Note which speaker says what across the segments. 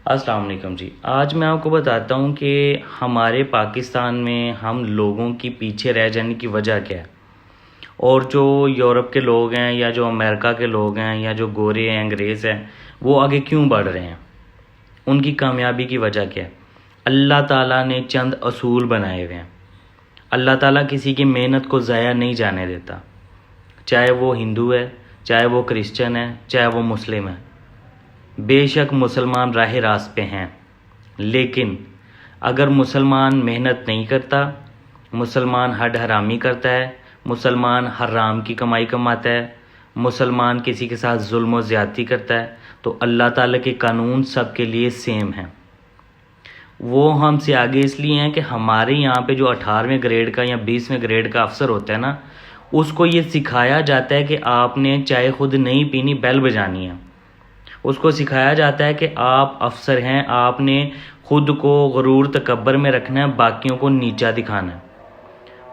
Speaker 1: السلام علیکم جی۔ آج میں آپ کو بتاتا ہوں کہ ہمارے پاکستان میں ہم لوگوں کی پیچھے رہ جانے کی وجہ کیا ہے، اور جو یورپ کے لوگ ہیں یا جو امریکہ کے لوگ ہیں یا جو گورے ہیں، انگریز ہیں، وہ آگے کیوں بڑھ رہے ہیں، ان کی کامیابی کی وجہ کیا ہے۔ اللہ تعالیٰ نے چند اصول بنائے ہوئے ہیں۔ اللہ تعالیٰ کسی کی محنت کو ضائع نہیں جانے دیتا، چاہے وہ ہندو ہے، چاہے وہ کرسچن ہے، چاہے وہ مسلم ہے۔ بے شک مسلمان راہ راست پہ ہیں، لیکن اگر مسلمان محنت نہیں کرتا، مسلمان حد حرامی کرتا ہے، مسلمان حرام کی کمائی کماتا ہے، مسلمان کسی کے ساتھ ظلم و زیادتی کرتا ہے، تو اللہ تعالیٰ کے قانون سب کے لیے سیم ہیں۔ وہ ہم سے آگے اس لیے ہیں کہ ہمارے یہاں پہ جو 18ویں گریڈ کا یا 20ویں گریڈ کا افسر ہوتا ہے نا، اس کو یہ سکھایا جاتا ہے کہ آپ نے چائے خود نہیں پینی، بیل بجانی ہے۔ اس کو سکھایا جاتا ہے کہ آپ افسر ہیں، آپ نے خود کو غرور تکبر میں رکھنا ہے، باقیوں کو نیچا دکھانا ہے۔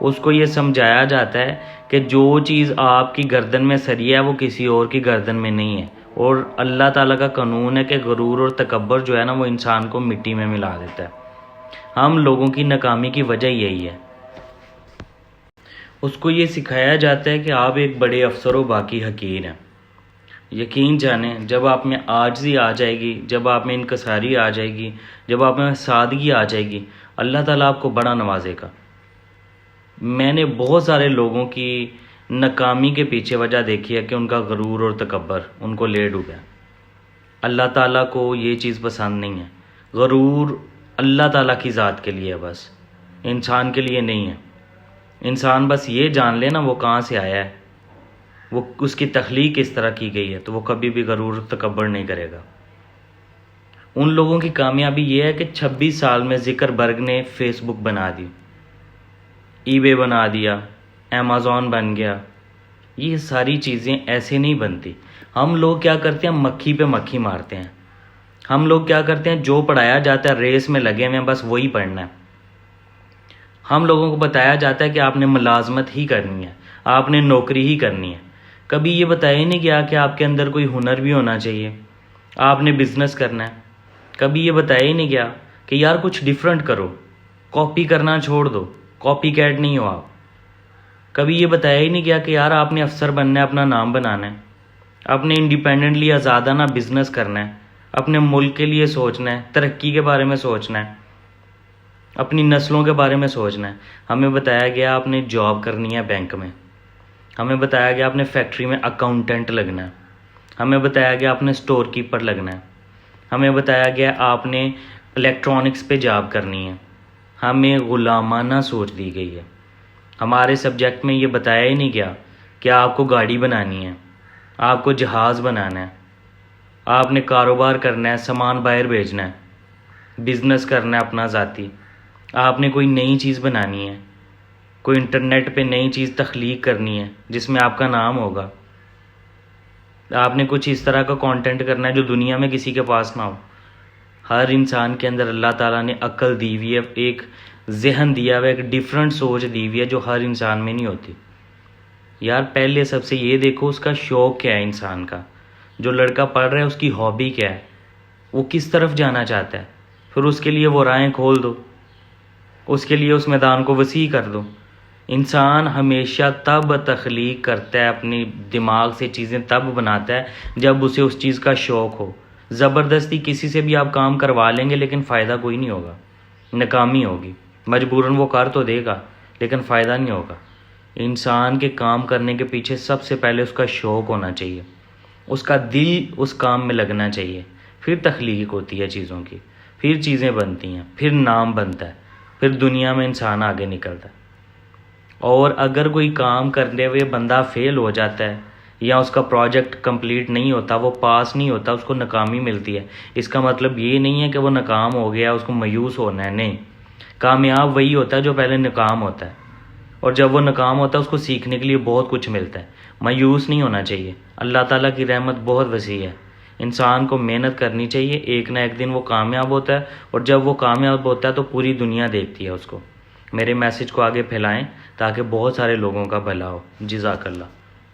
Speaker 1: اس کو یہ سمجھایا جاتا ہے کہ جو چیز آپ کی گردن میں سری ہے وہ کسی اور کی گردن میں نہیں ہے، اور اللہ تعالیٰ کا قانون ہے کہ غرور اور تکبر جو ہے نا، وہ انسان کو مٹی میں ملا دیتا ہے۔ ہم لوگوں کی ناکامی کی وجہ یہی ہے۔ اس کو یہ سکھایا جاتا ہے کہ آپ ایک بڑے افسر ہو، باقی حقیر ہیں۔ یقین جانیں، جب آپ میں عاجزی آ جائے گی، جب آپ میں انکساری آ جائے گی، جب آپ میں سادگی آ جائے گی، اللہ تعالیٰ آپ کو بڑا نوازے گا۔ میں نے بہت سارے لوگوں کی ناکامی کے پیچھے وجہ دیکھی ہے کہ ان کا غرور اور تکبر ان کو لے ڈوبا۔ اللہ تعالیٰ کو یہ چیز پسند نہیں ہے۔ غرور اللہ تعالیٰ کی ذات کے لیے ہے، بس انسان کے لیے نہیں ہے۔ انسان بس یہ جان لے نا وہ کہاں سے آیا ہے، وہ اس کی تخلیق کس طرح کی گئی ہے، تو وہ کبھی بھی غرور تکبر نہیں کرے گا۔ ان لوگوں کی کامیابی یہ ہے کہ 26 سال میں ذکر برگ نے فیس بک بنا دی، ای بے بنا دیا، ایمیزون بن گیا۔ یہ ساری چیزیں ایسے نہیں بنتی۔ ہم لوگ کیا کرتے ہیں، مکھی پہ مکھی مارتے ہیں۔ ہم لوگ کیا کرتے ہیں، جو پڑھایا جاتا ہے ریس میں لگے ہوئے ہیں، بس وہی پڑھنا ہے۔ ہم لوگوں کو بتایا جاتا ہے کہ آپ نے ملازمت ہی کرنی ہے، آپ نے نوکری ہی کرنی ہے۔ کبھی یہ بتایا ہی نہیں گیا کہ آپ کے اندر کوئی ہنر بھی ہونا چاہیے، آپ نے بزنس کرنا ہے۔ کبھی یہ بتایا ہی نہیں گیا کہ یار کچھ ڈیفرنٹ کرو، کاپی کرنا چھوڑ دو، کاپی کیٹ نہیں ہو آپ۔ کبھی یہ بتایا ہی نہیں گیا کہ یار آپ نے افسر بننا ہے، اپنا نام بنانا ہے، اپنے انڈیپینڈنٹلی آزادانہ بزنس کرنا ہے، اپنے ملک کے لیے سوچنا ہے، ترقی کے بارے میں سوچنا ہے، اپنی نسلوں کے بارے میں سوچنا ہے۔ ہمیں بتایا گیا آپ نے جاب کرنی ہے بینک میں، ہمیں بتایا گیا آپ نے فیکٹری میں اکاؤنٹنٹ لگنا ہے، ہمیں بتایا گیا آپ نے اسٹور کیپر لگنا ہے، ہمیں بتایا گیا آپ نے الیکٹرانکس پہ جاب کرنی ہے۔ ہمیں غلامانہ سوچ دی گئی ہے۔ ہمارے سبجیکٹ میں یہ بتایا ہی نہیں گیا کہ آپ کو گاڑی بنانی ہے، آپ کو جہاز بنانا ہے، آپ نے کاروبار کرنا ہے، سامان باہر بھیجنا ہے، بزنس کرنا ہے اپنا ذاتی، آپ نے کوئی نئی چیز بنانی ہے، کوئی انٹرنیٹ پہ نئی چیز تخلیق کرنی ہے جس میں آپ کا نام ہوگا، آپ نے کچھ اس طرح کا کانٹینٹ کرنا ہے جو دنیا میں کسی کے پاس نہ ہو۔ ہر انسان کے اندر اللہ تعالیٰ نے عقل دی ہوئی ہے، ایک ذہن دیا ہوا ہے، ایک ڈیفرنٹ سوچ دی ہوئی ہے جو ہر انسان میں نہیں ہوتی۔ یار پہلے سب سے یہ دیکھو اس کا شوق کیا ہے انسان کا، جو لڑکا پڑھ رہا ہے اس کی ہابی کیا ہے، وہ کس طرف جانا چاہتا ہے، پھر اس کے لیے وہ راہیں کھول دو، اس کے لیے اس میدان کو وسیع کر دو۔ انسان ہمیشہ تب تخلیق کرتا ہے، اپنی دماغ سے چیزیں تب بناتا ہے جب اسے اس چیز کا شوق ہو۔ زبردستی کسی سے بھی آپ کام کروا لیں گے لیکن فائدہ کوئی نہیں ہوگا، ناکامی ہوگی۔ مجبوراً وہ کر تو دے گا لیکن فائدہ نہیں ہوگا۔ انسان کے کام کرنے کے پیچھے سب سے پہلے اس کا شوق ہونا چاہیے، اس کا دل اس کام میں لگنا چاہیے، پھر تخلیق ہوتی ہے چیزوں کی، پھر چیزیں بنتی ہیں، پھر نام بنتا ہے، پھر دنیا میں انسان آگے نکلتا ہے۔ اور اگر کوئی کام کرنے ہوئے بندہ فیل ہو جاتا ہے یا اس کا پروجیکٹ کمپلیٹ نہیں ہوتا، وہ پاس نہیں ہوتا، اس کو ناکامی ملتی ہے، اس کا مطلب یہ نہیں ہے کہ وہ ناکام ہو گیا، اس کو مایوس ہونا ہے، نہیں۔ کامیاب وہی ہوتا ہے جو پہلے ناکام ہوتا ہے، اور جب وہ ناکام ہوتا ہے اس کو سیکھنے کے لیے بہت کچھ ملتا ہے۔ مایوس نہیں ہونا چاہیے۔ اللہ تعالیٰ کی رحمت بہت وسیع ہے، انسان کو محنت کرنی چاہیے، ایک نہ ایک دن وہ کامیاب ہوتا ہے، اور جب وہ کامیاب ہوتا ہے تو پوری دنیا دیکھتی ہے اس کو۔ میرے میسج کو آگے پھیلائیں تاکہ بہت سارے لوگوں کا بھلا ہو۔ جزاک اللہ۔